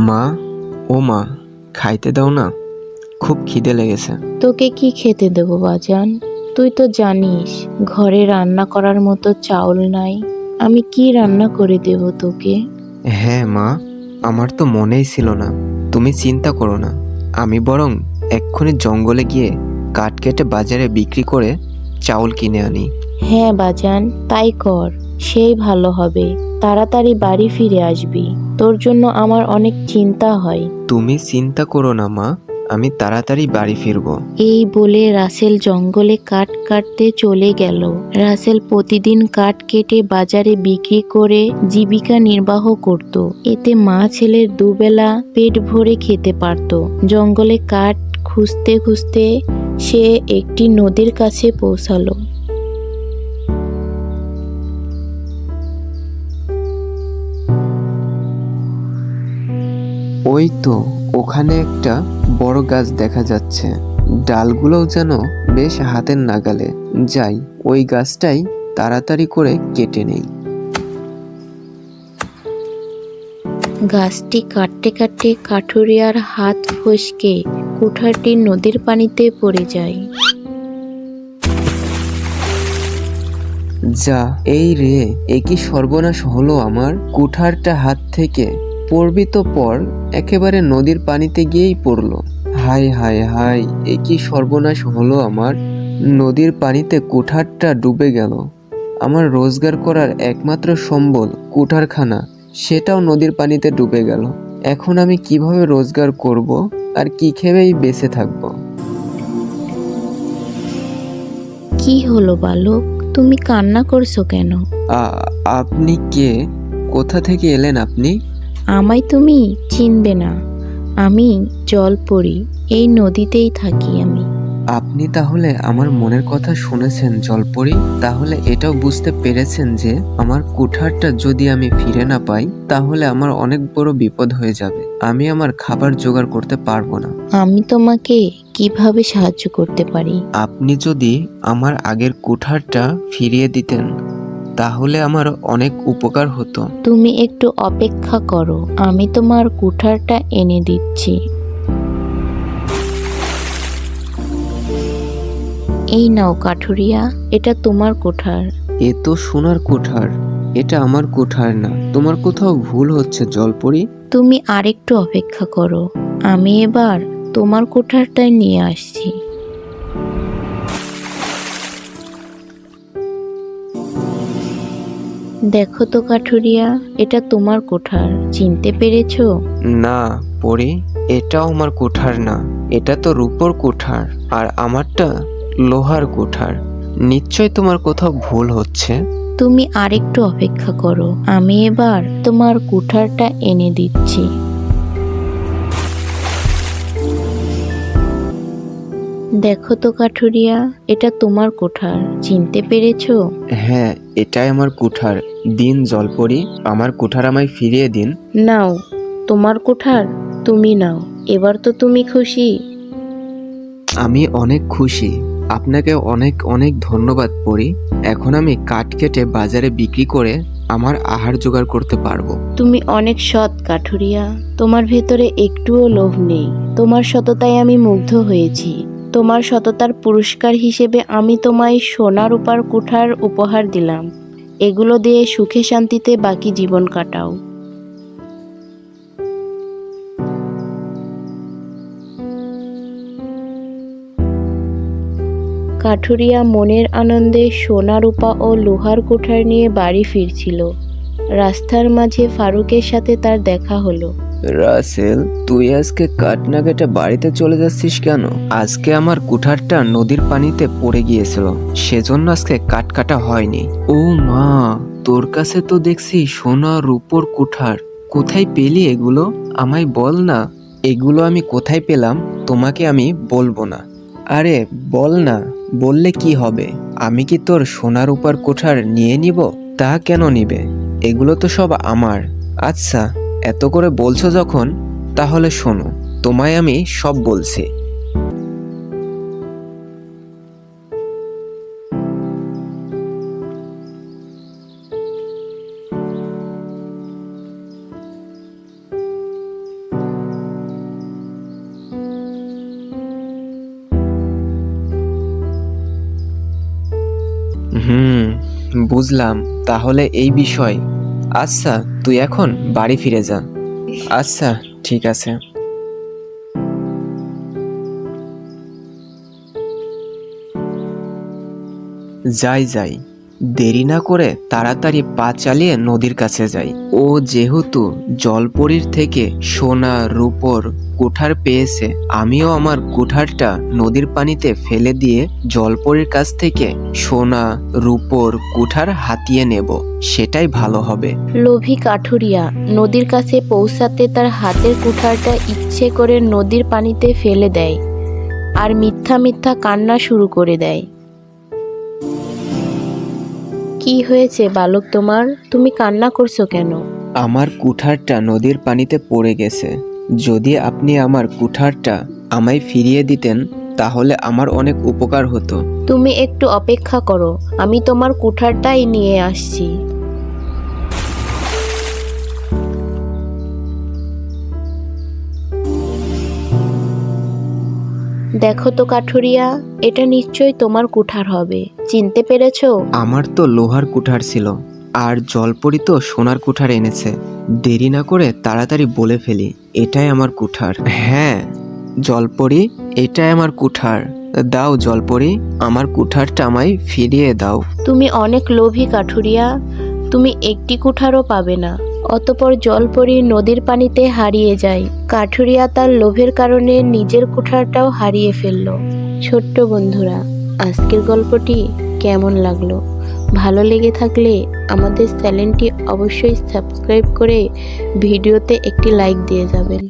মা, ও মা, খাইতে দাও না, খুব খিদে লেগেছে। তোকে কি খেতে দেবো বাজান? তুই তো জানিস ঘরে রান্না করার মতো চাউল নাই। আমি কি রান্না করে দেব তোকে? হ্যাঁ মা, আমার তো মনেই ছিল না। তুমি চিন্তা করো না, আমি বরং এক্ষুনি জঙ্গলে গিয়ে কাঠ কেটে বাজারে বিক্রি করে চাউল কিনে আনি। হ্যাঁ বাজান, তাই কর, সেই ভালো হবে। তাড়াতাড়ি বাড়ি ফিরে আসবি, তোর জন্য আমার অনেক চিন্তা হয়। তুমি চিন্তা করো না মা, আমি তাড়াতাড়ি বাড়ি ফিরবো। এই বলে রাসেল জঙ্গলে কাঠ কাটতে চলে গেল। রাসেল প্রতিদিন কাঠ কেটে বাজারে বিক্রি করে জীবিকা নির্বাহ করত। এতে মা ছেলের দুবেলা পেট ভরে খেতে পারত। জঙ্গলে কাঠ খুঁজতে খুঁজতে সে একটি নদীর কাছে পৌঁছালো। ওই তো ওখানে একটা বড় গাছ দেখা যাচ্ছে, ডালগুলোও যেন বেশ হাতের নাগালে। যাই, ওই গাছটাই তাড়াতাড়ি করে কেটে নেই। গাছটি কাটতে কাটতে কাঠুরিয়ার হাত ফসকে কুঠারটি নদীর পানিতে পড়ে যায়। যা, এই রে, এ কি সর্বনাশ হলো আমার! কুঠারটা হাত থেকে পড়বি তো পর, একেবারে নদীর পানিতে গিয়েই পড়লো। হায় হায় হায়, এ কি সর্বনাশ হলো আমার! নদীর পানিতে কুঠারটা ডুবে গেল। আমার রোজগার করার একমাত্র সম্বল কুঠারখানা, সেটাও নদীর পানিতে ডুবে গেল। এখন আমি কিভাবে রোজগার করব আর কি খেয়েই বেঁচে থাকবো? কি হলো বালক, তুমি কান্না করছো কেন? আপনি কে? কোথা থেকে এলেন আপনি? আমায় তুমি চিনবে না, আমি জলপরি, এই নদীতেই থাকি আমি। আপনি তাহলে আমার মনের কথা শুনেছেন জলপরি? তাহলে এটাও বুঝতে পেরেছেন যে আমার কুঠারটা যদি আমি ফিরে না পাই তাহলে আমার অনেক বড় বিপদ হয়ে যাবে। আমি আমার খাবার জোগাড় করতে পারবো না। আমি তোমাকে কিভাবে সাহায্য করতে পারি? আপনি যদি আমার আগের কুঠারটা ফিরিয়ে দিতেন তাহলে আমার অনেক উপকার হতো। তুমি একটু অপেক্ষা করো, আমি তোমার কুঠারটা এনে দিচ্ছি। এই নাও কাঠুরিয়া, এটা তোমার কুঠার। এ তো সোনার কুঠার, এটা আমার কুঠার না। তোমার কোথাও ভুল হচ্ছে জলপরি। তুমি আরেকটু অপেক্ষা করো, আমি এবার তোমার কুঠারটাই নিয়ে আসছি। দেখো তো কাঠুরিয়া, এটা তোমার কুঠার, চিনতে পেরেছো? না পরি, এটাও আমার কুঠার না। এটা তো রূপোর কুঠার আর আমারটা লোহার কুঠার। নিশ্চয় তোমার কোথাও ভুল হচ্ছে। তুমি আরেকটু অপেক্ষা করো, আমি এবার তোমার কুঠারটা এনে দিচ্ছি। দেখো তো কাঠুরিয়া, এটা তোমার কুঠার, চিনতে পেরেছো? হ্যাঁ, এটাই আমার কুঠার। দিন জলপরি, আমার কুঠার আমায় ফিরিয়ে দিন। নাও, তোমার কুঠার তুমি নাও, এবার তো তুমি খুশি। আমি অনেক খুশি। আপনাকে অনেক অনেক ধন্যবাদ পরি। এখন আমি কাঠ কেটে বাজারে বিক্রি করে আমার আহার জোগাড় করতে পারবো। তুমি অনেক সৎ কাঠুরিয়া, তোমার ভেতরে একটুও লোভ নেই। তোমার সততায় আমি মুগ্ধ হয়েছি। তোমার সততার পুরস্কার হিসেবে আমি তোমায় সোনা রূপার কুঠার উপহার দিলাম। এগুলো দিয়ে সুখে শান্তিতে বাকি জীবন কাটাও। কাঠুরিয়া মনের আনন্দে সোনা রূপা ও লোহার কুঠার নিয়ে বাড়ি ফিরছিল। রাস্তার মাঝে ফারুকের সাথে তার দেখা হলো। রাসেল, তুই আজকে কাঠ না কেটে বাড়িতে চলে যাচ্ছিস কেন? আজকে আমার কুঠারটা নদীর পানিতে পড়ে গিয়েছিল, সেজন্য আজকে কাঠ কাটা হয়নি। ও মা, তোর কাছে তো দেখছি সোনা রূপোর কুঠার। কোথায় পেলি এগুলো? আমায় বল না। এগুলো আমি কোথায় পেলাম তোমাকে আমি বলবো না। আরে বল না, বললে কি হবে? আমি কি তোর সোনা রূপার কুঠার নিয়ে নিব? তা কেন নিবে? এগুলো তো সব আমার। আচ্ছা, এত করে বলছো যখন, তাহলে শোনো, তোমায় আমি সব বলছি। বুঝলাম, তাহলে এই বিষয়। আচ্ছা, তুই এখন বাড়ি ফিরে যা। আচ্ছা, ঠিক আছে। যাই, দেরি না করে তাড়াতাড়ি পা চালিয়ে নদীর কাছে যাই। ও যেহেতু জলপরীর থেকে সোনা রূপোর কুঠার পেয়েছে, আমিও আমার কুঠারটা নদীর পানিতে ফেলে দিয়ে জলপরীর কাছ থেকে সোনা রূপোর কুঠার হাতিয়ে নেব, সেটাই ভালো হবে। লোভী কাঠুরিয়া নদীর কাছে পৌঁছাতে তার হাতের কুঠারটা ইচ্ছে করে নদীর পানিতে ফেলে দেয় আর মিথ্যা মিথ্যা কান্না শুরু করে দেয়। কি হয়েছে বালক তোমার? তুমি কান্না করছো কেন? আমার কুঠারটা নদীর পানিতে পড়ে গেছে। যদি আপনি আমার কুঠারটা আমায় ফিরিয়ে দিতেন তাহলে আমার অনেক উপকার হতো। তুমি একটু অপেক্ষা করো, আমি তোমার কুঠারটাই নিয়ে আসছি। দেখো তো কাঠুরিয়া, এটা নিশ্চয়ই তোমার কুঠার হবে। চিনতে পেরেছো? আমার তো লোহার কুঠার ছিল, আর জলপরি তো সোনার কুঠার এনেছে। দেরি না করে তাড়াতাড়ি বলে ফেলি, এটাই আমার কুঠার। হ্যাঁ জলপরি, এটাই আমার কুঠার। দাও জলপরি, আমার কুঠারটা আমায় ফিরিয়ে দাও। তুমি অনেক লোভী কাঠুরিয়া, তুমি একটি কুঠারও পাবে না। অতঃপর জলপরি নদীর পানিতে হারিয়ে যায়। কাঠুরিয়া তার লোভের কারণে নিজের কুঠারটাও হারিয়ে ফেলল। ছোট্ট বন্ধুরা, আজকের গল্পটি কেমন লাগলো? ভালো লেগে থাকলে আমাদের চ্যানেলটি অবশ্যই সাবস্ক্রাইব করে ভিডিওতে একটি লাইক দিয়ে যাবেন।